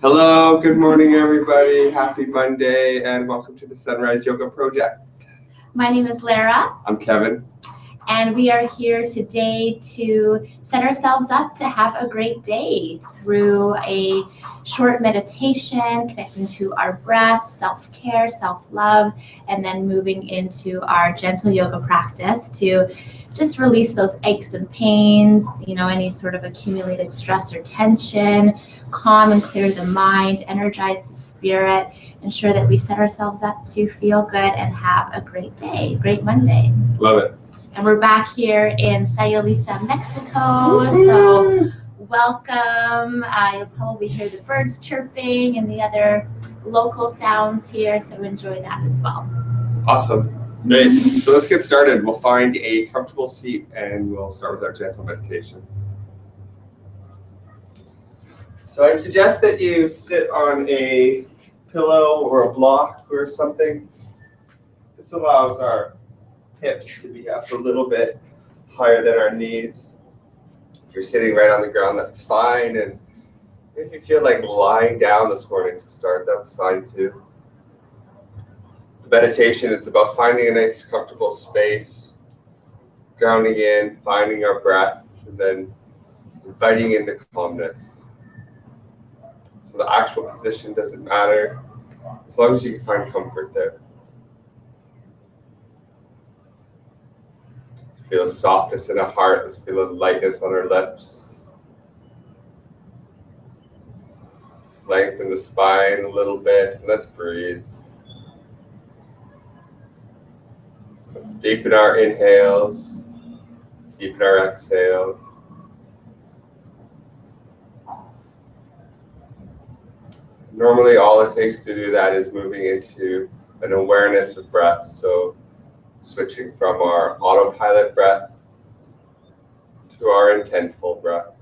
Hello, good morning, everybody. Happy Monday, and welcome to the Sunrise Yoga Project. My name is Lara. I'm Kevin. And we are here today to set ourselves up to have a great day through a short meditation, connecting to our breath, self-care, self-love, and then moving into our gentle yoga practice to just release those aches and pains, any sort of accumulated stress or tension, calm and clear the mind, energize the spirit, ensure that we set ourselves up to feel good and have a great day, great Monday. Love it. And we're back here in Sayulita, Mexico, so welcome. You'll probably hear the birds chirping and the other local sounds here, so enjoy that as well. Awesome. Great. So let's get started. We'll find a comfortable seat and we'll start with our gentle meditation. So I suggest that you sit on a pillow or a block or something. This allows our hips to be up a little bit higher than our knees. If you're sitting right on the ground, that's fine. And if you feel like lying down this morning to start, that's fine too. The meditation is about finding a nice comfortable space, grounding in, finding our breath, and then inviting in the calmness. So the actual position doesn't matter, as long as you can find comfort there. Let's feel a softness in our heart. Let's feel a lightness on our lips. Let's lengthen the spine a little bit, and let's breathe. Let's deepen our inhales, deepen our exhales. Normally, all it takes to do that is moving into an awareness of breath. So switching from our autopilot breath to our intentful breath.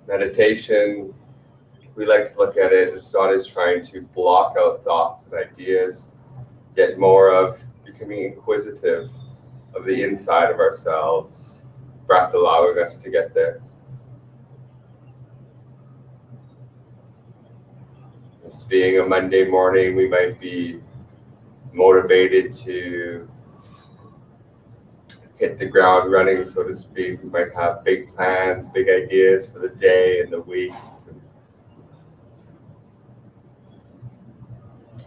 Meditation, we like to look at it as not as trying to block out thoughts and ideas, yet more of becoming inquisitive of the inside of ourselves, breath allowing us to get there. This being a Monday morning, we might be motivated to hit the ground running, so to speak. We might have big plans, big ideas for the day and the week.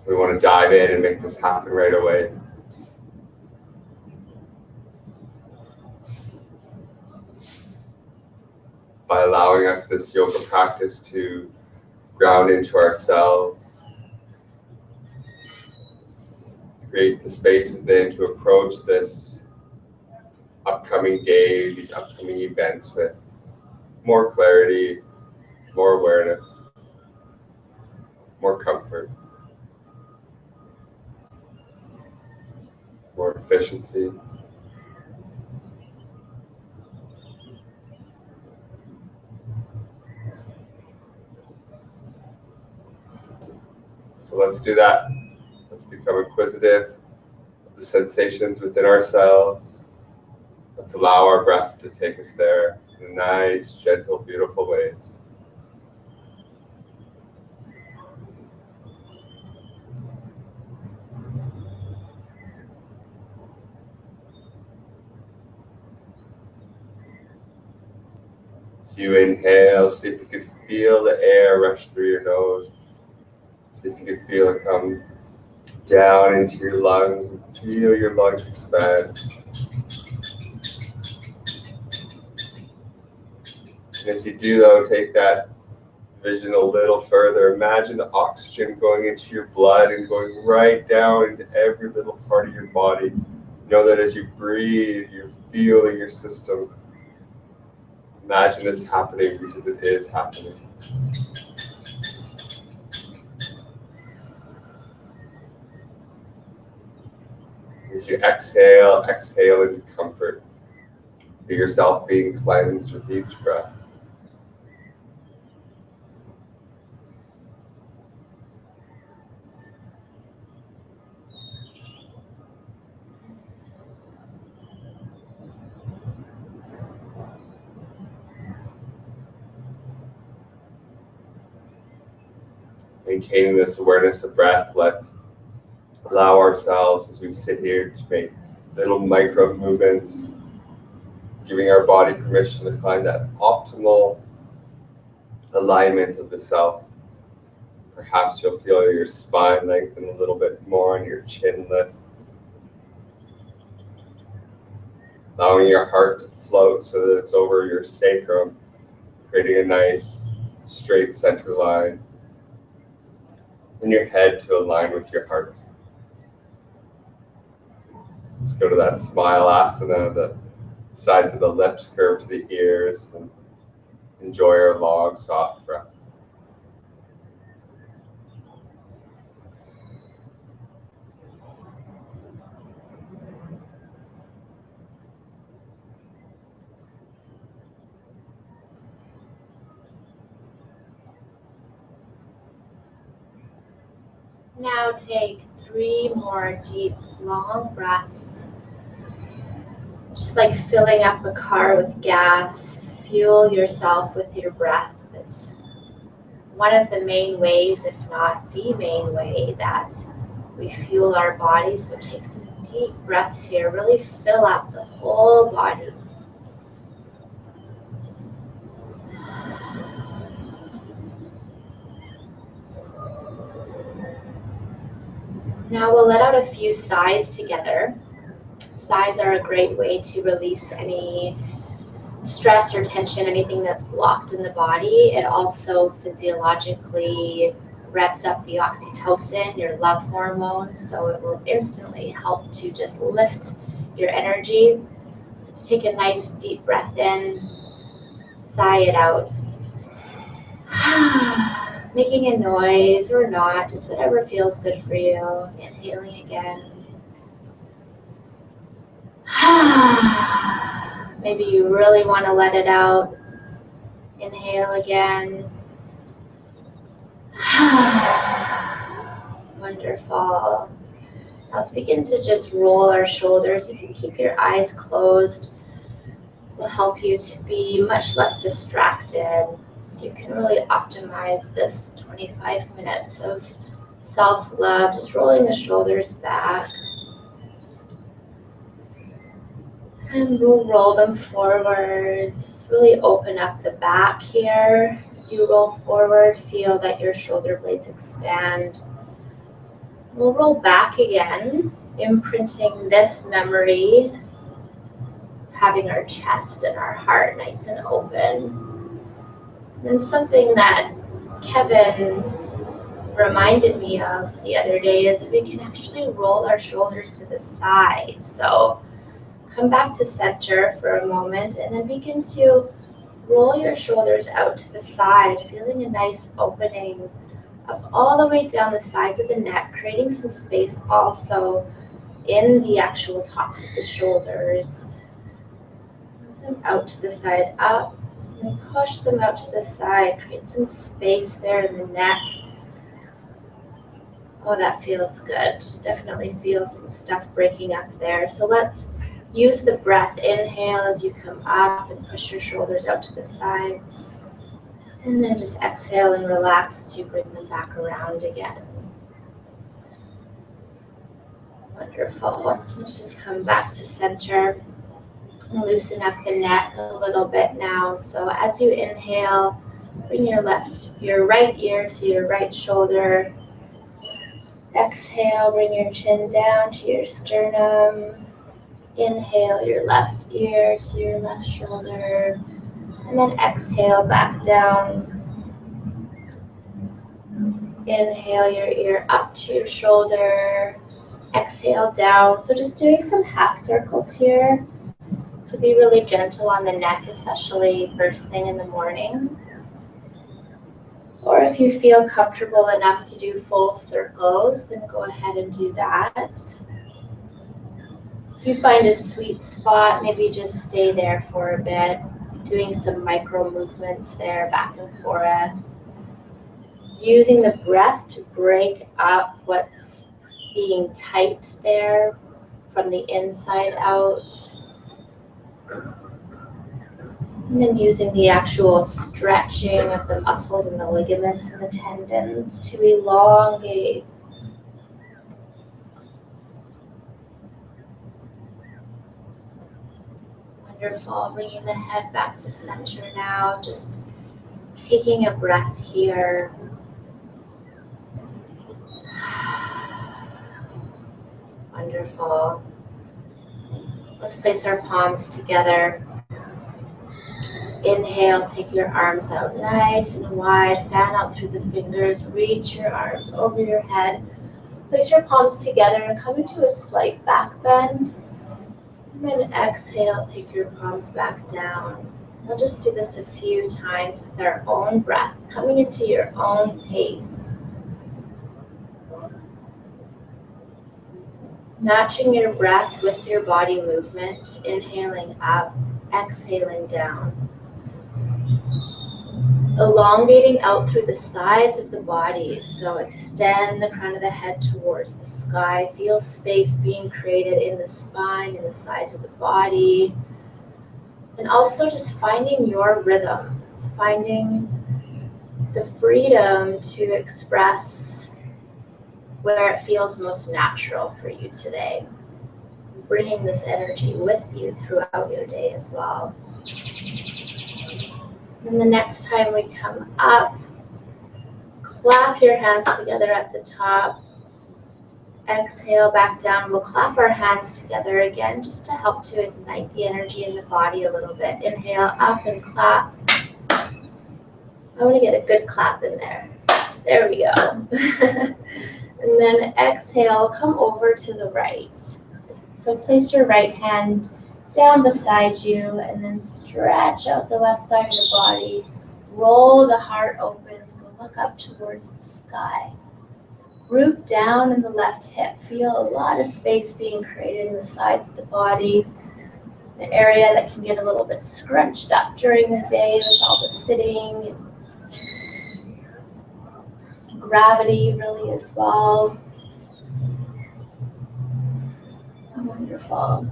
We want to dive in and make this happen right away. By allowing us this yoga practice to ground into ourselves, create the space within to approach this upcoming day, these upcoming events with more clarity, more awareness, more comfort, more efficiency. So let's do that. Let's become inquisitive of the sensations within ourselves. Let's allow our breath to take us there in nice, gentle, beautiful ways. So you inhale, see if you can feel the air rush through your nose. See if you can feel it come down into your lungs and feel your lungs expand. And as you do though, take that vision a little further. Imagine the oxygen going into your blood and going right down into every little part of your body. Know that as you breathe, you're feeling your system. Imagine this happening because it is happening. As you exhale, exhale into comfort. Feel yourself being cleansed with each breath. Maintaining this awareness of breath, let's allow ourselves as we sit here to make little micro movements, giving our body permission to find that optimal alignment of the self. Perhaps you'll feel your spine lengthen a little bit more and your chin lift. Allowing your heart to float so that it's over your sacrum, creating a nice straight center line. And your head to align with your heart. Let's go to that smile asana, the sides of the lips curve to the ears, and enjoy our long, soft breath. Now take 3 more deep, long breaths. Just like filling up a car with gas, fuel yourself with your breath. It's one of the main ways, if not the main way, that we fuel our body. So take some deep breaths here. Really fill up the whole body. Now we'll let out a few sighs together. Sighs are a great way to release any stress or tension, anything that's blocked in the body. It also physiologically revs up the oxytocin, your love hormone, so it will instantly help to just lift your energy. So let's take a nice deep breath in, sigh it out. Making a noise or not, just whatever feels good for you. Inhaling again. Maybe you really want to let it out. Inhale again. Wonderful. Now let's begin to just roll our shoulders. You can keep your eyes closed. This will help you to be much less distracted. So you can really optimize this 25 minutes of self-love, just rolling the shoulders back. And we'll roll them forwards. Really open up the back here. As you roll forward, feel that your shoulder blades expand. We'll roll back again, imprinting this memory, having our chest and our heart nice and open. And something that Kevin reminded me of the other day is that we can actually roll our shoulders to the side. So come back to center for a moment and then begin to roll your shoulders out to the side, feeling a nice opening up all the way down the sides of the neck, creating some space also in the actual tops of the shoulders. Move them out to the side, up, and push them out to the side. Create some space there in the neck. Oh, that feels good. Definitely feel some stuff breaking up there. So let's use the breath. Inhale as you come up and push your shoulders out to the side. And then just exhale and relax as you bring them back around again. Wonderful. Let's just come back to center. And loosen up the neck a little bit now. So as you inhale, bring your right ear to your right shoulder. Exhale, bring your chin down to your sternum. Inhale your left ear to your left shoulder. And then exhale back down. Inhale your ear up to your shoulder. Exhale down. So just doing some half circles here to be really gentle on the neck, especially first thing in the morning. Or if you feel comfortable enough to do full circles, then go ahead and do that. If you find a sweet spot, maybe just stay there for a bit, doing some micro movements there back and forth. Using the breath to break up what's being tight there from the inside out. And then using the actual stretching of the muscles and the ligaments and the tendons to elongate. Wonderful. Bringing the head back to center now. Just taking a breath here. Wonderful. Let's place our palms together. Inhale, take your arms out nice and wide. Fan out through the fingers. Reach your arms over your head. Place your palms together and come into a slight back bend. And then exhale, take your palms back down. We'll just do this a few times with our own breath, coming into your own pace. Matching your breath with your body movement, inhaling up, exhaling down. Elongating out through the sides of the body, so extend the crown of the head towards the sky. Feel space being created in the spine and the sides of the body. And also just finding your rhythm, finding the freedom to express where it feels most natural for you today. Bringing this energy with you throughout your day as well. And the next time we come up, clap your hands together at the top. Exhale back down. We'll clap our hands together again just to help to ignite the energy in the body a little bit. Inhale up and clap. I want to get a good clap in there. There we go. And then exhale, come over to the right. So place your right hand down beside you and then stretch out the left side of the body. Roll the heart open, so look up towards the sky. Root down in the left hip. Feel a lot of space being created in the sides of the body. An area that can get a little bit scrunched up during the day with all the sitting. Gravity really as well. Wonderful.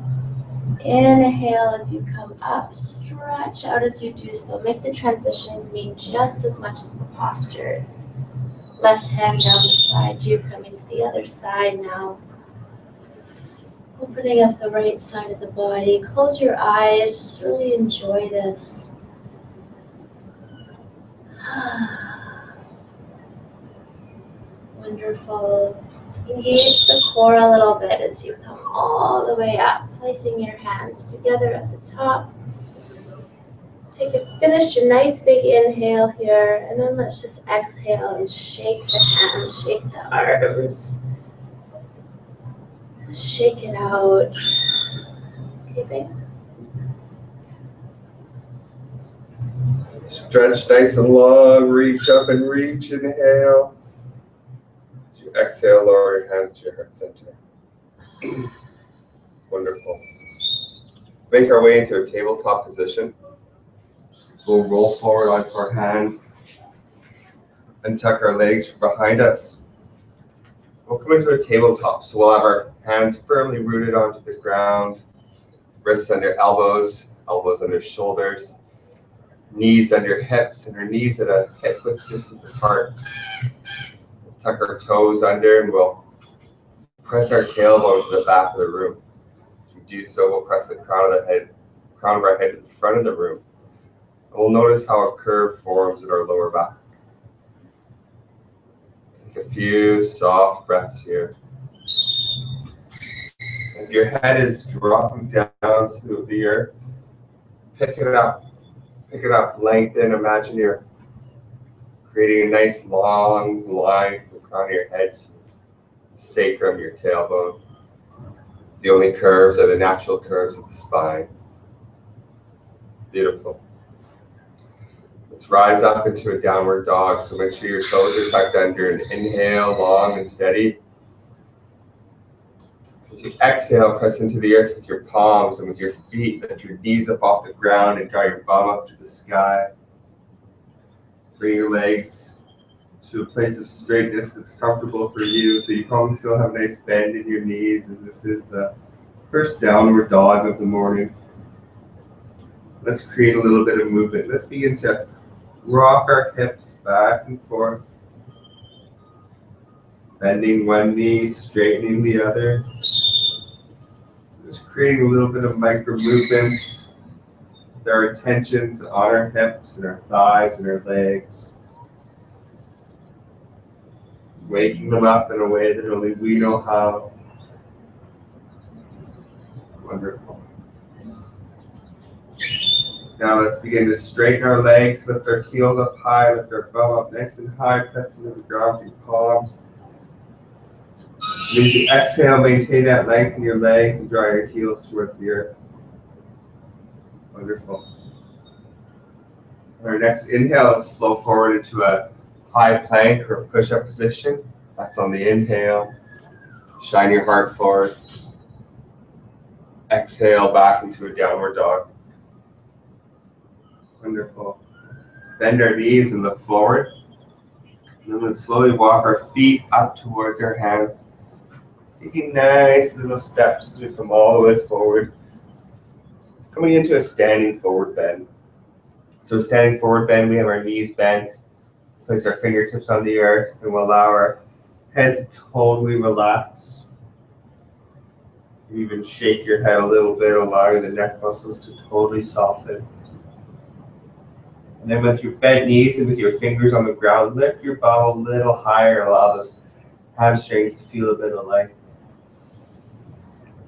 Inhale as you come up, stretch out as you do so. Make the transitions mean just as much as the postures. Left hand down beside you, coming to the other side now. Opening up the right side of the body. Close your eyes, just really enjoy this. Wonderful. Engage the core a little bit as you come all the way up, placing your hands together at the top. Finish a nice big inhale here, and then let's just exhale and shake the hands, shake the arms. Shake it out. Okay, babe. Stretch nice and long, reach up and reach, inhale. As you exhale, lower your hands to your heart center. Wonderful. Let's make our way into a tabletop position. We'll roll forward onto our hands and tuck our legs from behind us. We'll come into a tabletop, so we'll have our hands firmly rooted onto the ground, wrists under elbows, elbows under shoulders, knees under hips, and our knees at a hip width distance apart. We'll tuck our toes under and we'll press our tailbone to the back of the room. As we do so, we'll press the crown of our head to the front of the room. And we'll notice how a curve forms in our lower back. Take a few soft breaths here. If your head is dropping down to the earth, pick it up. Pick it up, lengthen. Imagine you're creating a nice long line from the crown of your head, sacrum, your tailbone. The only curves are the natural curves of the spine. Beautiful. Let's rise up into a downward dog. So make sure your toes are tucked under and inhale long and steady. As you exhale, press into the earth with your palms and with your feet. Lift your knees up off the ground and draw your bum up to the sky. Bring your legs to a place of straightness that's comfortable for you. So you probably still have a nice bend in your knees as this is the first downward dog of the morning. Let's create a little bit of movement. Let's begin to rock our hips back and forth. Bending one knee, straightening the other. Just creating a little bit of micro movements with our attentions on our hips and our thighs and our legs. Waking them up in a way that only we know how. Wonderful. Now let's begin to straighten our legs, lift our heels up high, lift our bum up nice and high, press into the ground with your palms. As you exhale, maintain that length in your legs and draw your heels towards the earth. Wonderful. On our next inhale, let's flow forward into a high plank or push-up position. That's on the inhale. Shine your heart forward. Exhale back into a downward dog. Wonderful. Let's bend our knees and look forward. And then let's slowly walk our feet up towards our hands. Taking nice little steps as we come all the way forward. Coming into a standing forward bend. So standing forward bend, we have our knees bent. Place our fingertips on the earth and we'll allow our head to totally relax. You even shake your head a little bit, allowing the neck muscles to totally soften. And then with your bent knees and with your fingers on the ground, lift your bum a little higher, allow those hamstrings to feel a bit of life.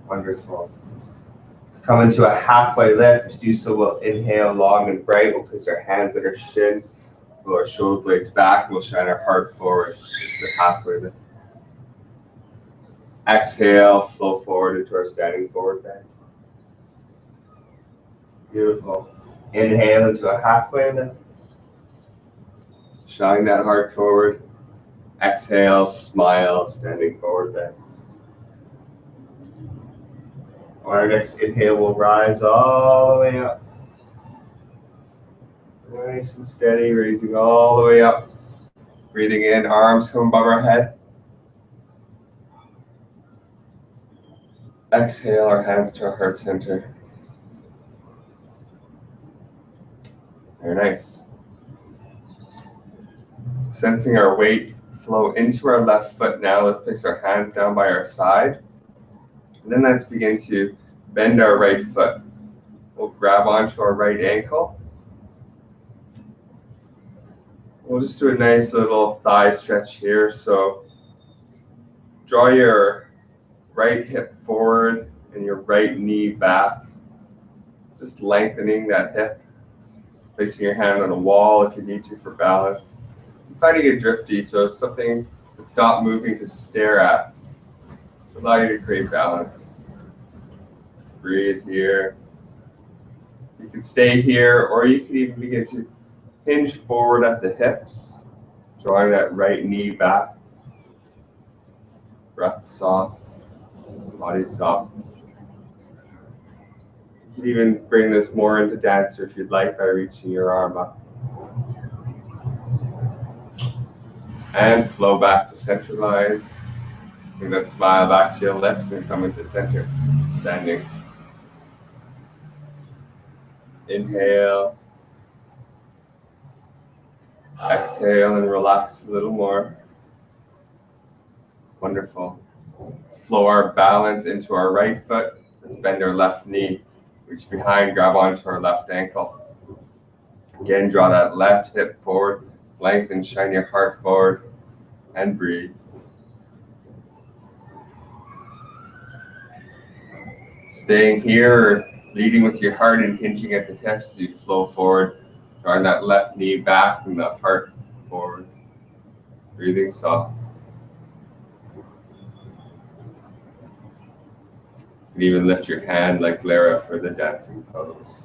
Wonderful. Let's come into a halfway lift. To do so, we'll inhale long and bright. We'll place our hands at our shins, pull our shoulder blades back, and we'll shine our heart forward. Just a halfway lift. Exhale, flow forward into our standing forward bend. Beautiful. Inhale into a halfway lift. Shine that heart forward. Exhale, smile, standing forward bend. On our next inhale, we'll rise all the way up. Nice and steady, raising all the way up. Breathing in, arms come above our head. Exhale, our hands to our heart center. Very nice. Sensing our weight flow into our left foot now, let's place our hands down by our side. And then let's begin to bend our right foot. We'll grab onto our right ankle. We'll just do a nice little thigh stretch here. So draw your right hip forward and your right knee back. Just lengthening that hip. Placing your hand on a wall if you need to for balance. I'm finding it drifty, so it's something that's not moving to stare at. To allow you to create balance. Breathe here. You can stay here, or you can even begin to hinge forward at the hips, drawing that right knee back. Breath soft, body soft. You can even bring this more into dancer if you'd like by reaching your arm up. And flow back to center line. Bring that smile back to your lips and come into center, standing. Inhale. Exhale and relax a little more. Wonderful. Let's flow our balance into our right foot. Let's bend our left knee. Reach behind, grab onto our left ankle. Again, draw that left hip forward. Lengthen, shine your heart forward. And breathe. Staying here, leading with your heart and hinging at the hips as you flow forward. Drawing that left knee back and the heart forward. Breathing soft. You can even lift your hand like Lara for the dancing pose.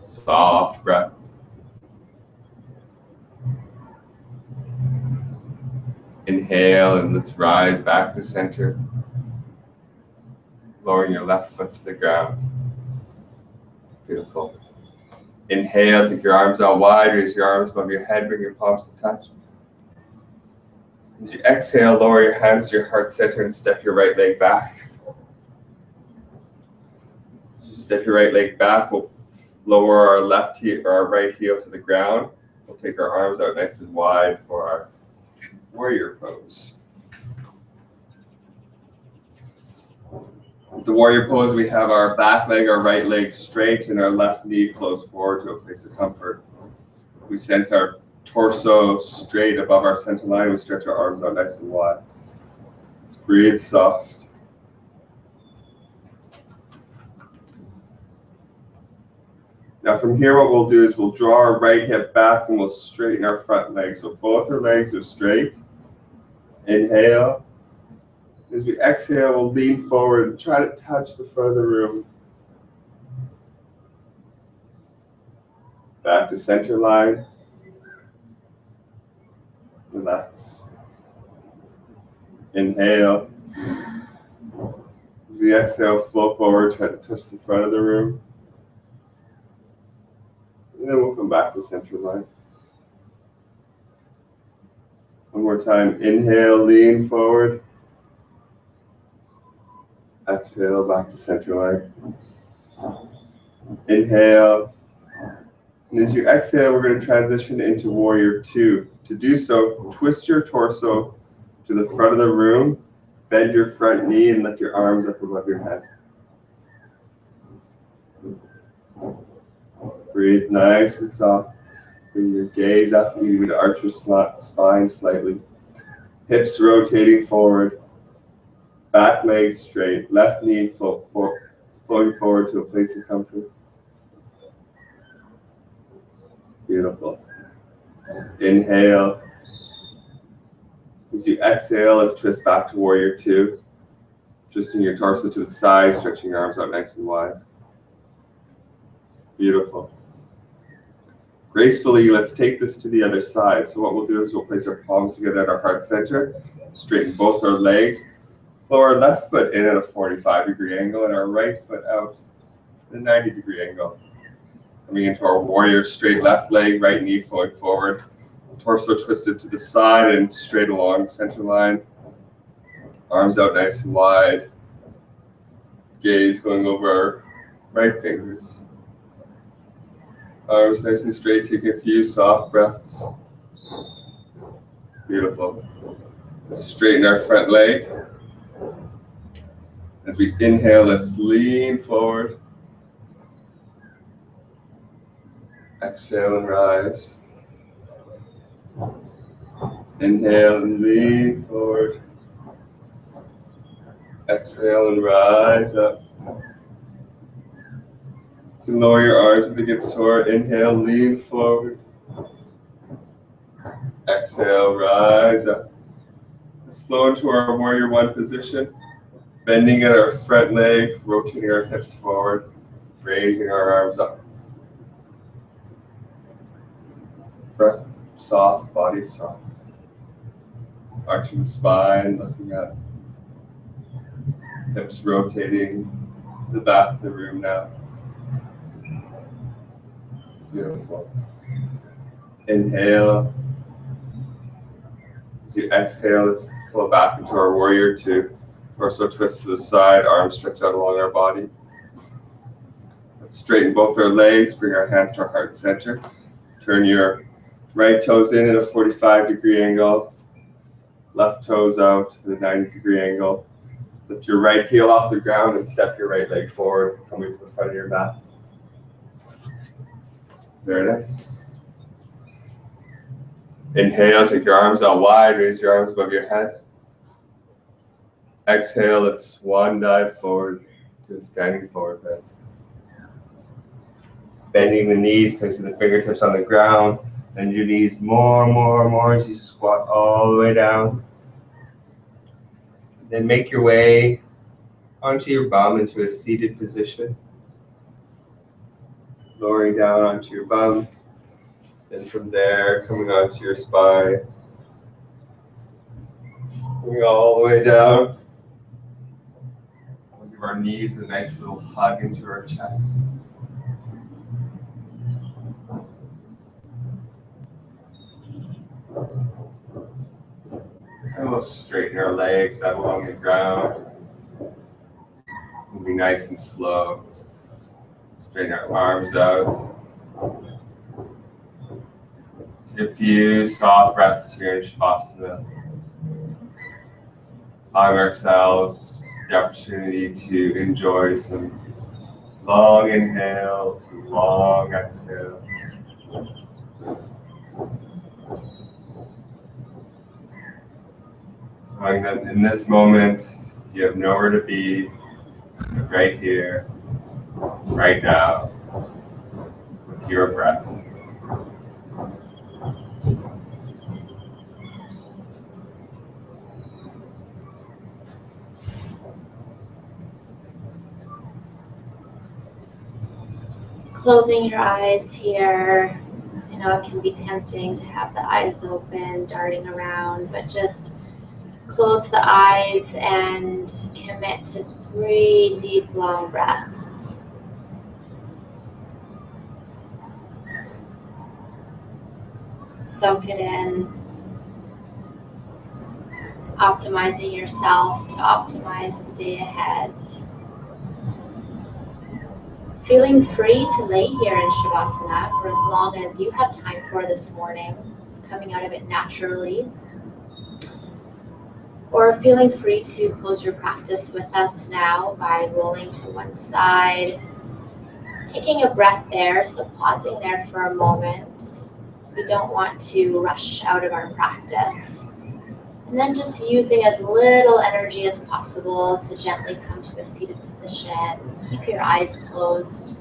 Soft breath. Inhale and let's rise back to center. Lowering your left foot to the ground. Beautiful. Inhale, take your arms out wide, raise your arms above your head, bring your palms to touch. As you exhale, lower your hands to your heart center and step your right leg back. As you step your right leg back, we'll lower our left heel or our right heel to the ground. We'll take our arms out nice and wide for our warrior pose. With the warrior pose, we have our back leg, our right leg straight, and our left knee flows forward to a place of comfort. We sense our torso straight above our center line. We stretch our arms out nice and wide. Let's breathe soft. Now from here, what we'll do is we'll draw our right hip back and we'll straighten our front leg. So both our legs are straight. Inhale. As we exhale, we'll lean forward and try to touch the front of the room. Back to center line. Relax. Inhale. As we exhale, flow forward, try to touch the front of the room. And then we'll come back to center line. One more time. Inhale, lean forward. Exhale, back to center line. Inhale. And as you exhale, we're going to transition into warrior two. To do so, twist your torso to the front of the room, bend your front knee, and lift your arms up above your head. Breathe nice and soft. Bring your gaze up. You would arch your spine slightly. Hips rotating forward. Back leg straight. Left knee flowing forward to a place of comfort. Beautiful. Inhale. As you exhale, let's twist back to warrior two. Twisting your torso to the side, stretching your arms out nice and wide. Beautiful. Gracefully, let's take this to the other side. So what we'll do is we'll place our palms together at our heart center, straighten both our legs, flow our left foot in at a 45-degree angle and our right foot out at a 90-degree angle. Coming into our warrior, straight left leg, right knee flowing forward, torso twisted to the side and straight along center line. Arms out nice and wide. Gaze going over our right fingers. Arms nice and straight, taking a few soft breaths. Beautiful. Let's straighten our front leg. As we inhale, let's lean forward. Exhale and rise. Inhale and lean forward. Exhale and rise up. You can lower your arms if they get sore. Inhale, lean forward. Exhale, rise up. Let's flow into our warrior one position. Bending at our front leg, rotating our hips forward, raising our arms up. Breath soft, body soft. Arching the spine, looking up. Hips rotating to the back of the room now. Beautiful. Inhale. As you exhale, let's flow back into our warrior two. Torso twist to the side, arms stretch out along our body. Let's straighten both our legs, bring our hands to our heart center. Turn your right toes in at a 45-degree angle. Left toes out at a 90-degree angle. Lift your right heel off the ground and step your right leg forward, coming to the front of your mat. Very nice. Inhale, take your arms out wide, raise your arms above your head. Exhale, let's swan dive forward to a standing forward bend. Bending the knees, placing the fingertips on the ground. Bend your knees more as you squat all the way down. Then make your way onto your bum into a seated position. Lowering down onto your bum. Then from there, coming onto your spine. Coming all the way down. We'll give our knees a nice little hug into our chest. And we'll straighten our legs out along the ground. Moving nice and slow. Straighten our arms out. Take a few soft breaths here in Shavasana. Allowing ourselves the opportunity to enjoy some long inhales, some long exhales. Knowing that in this moment, you have nowhere to be, right here, right now, with your breath. Closing your eyes here. I know it can be tempting to have the eyes open, darting around, but just close the eyes and commit to 3 deep, long breaths. Soak it in. Optimizing yourself to optimize the day ahead. Feeling free to lay here in Shavasana for as long as you have time for this morning, coming out of it naturally. Or feeling free to close your practice with us now by rolling to one side, taking a breath there, so pausing there for a moment. We don't want to rush out of our practice. And then just using as little energy as possible to gently come to a seated position. Keep your eyes closed.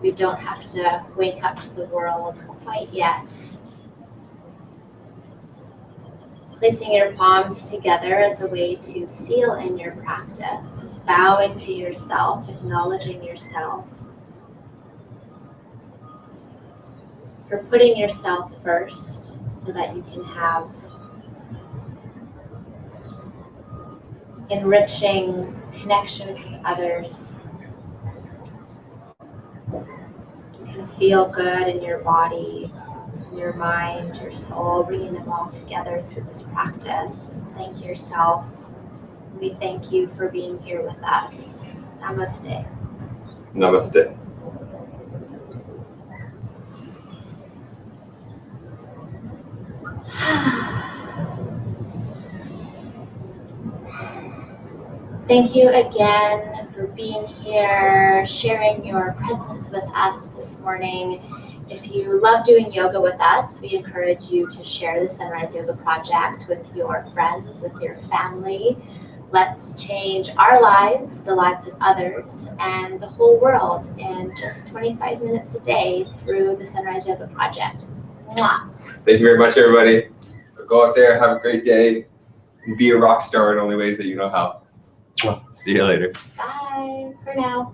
We don't have to wake up to the world quite yet. Placing your palms together as a way to seal in your practice. Bowing to yourself, acknowledging yourself. For putting yourself first so that you can have enriching connections with others. You can feel good in your body, your mind, your soul, bringing them all together through this practice. Thank yourself. We thank you for being here with us. Namaste. Namaste. Thank you again for being here, sharing your presence with us this morning. If you love doing yoga with us, we encourage you to share the Sunrise Yoga Project with your friends, with your family. Let's change our lives, the lives of others, and the whole world in just 25 minutes a day through the Sunrise Yoga Project. Mwah. Thank you very much, everybody. Go out there, have a great day, and be a rock star in only ways that you know how. See you later. Bye for now.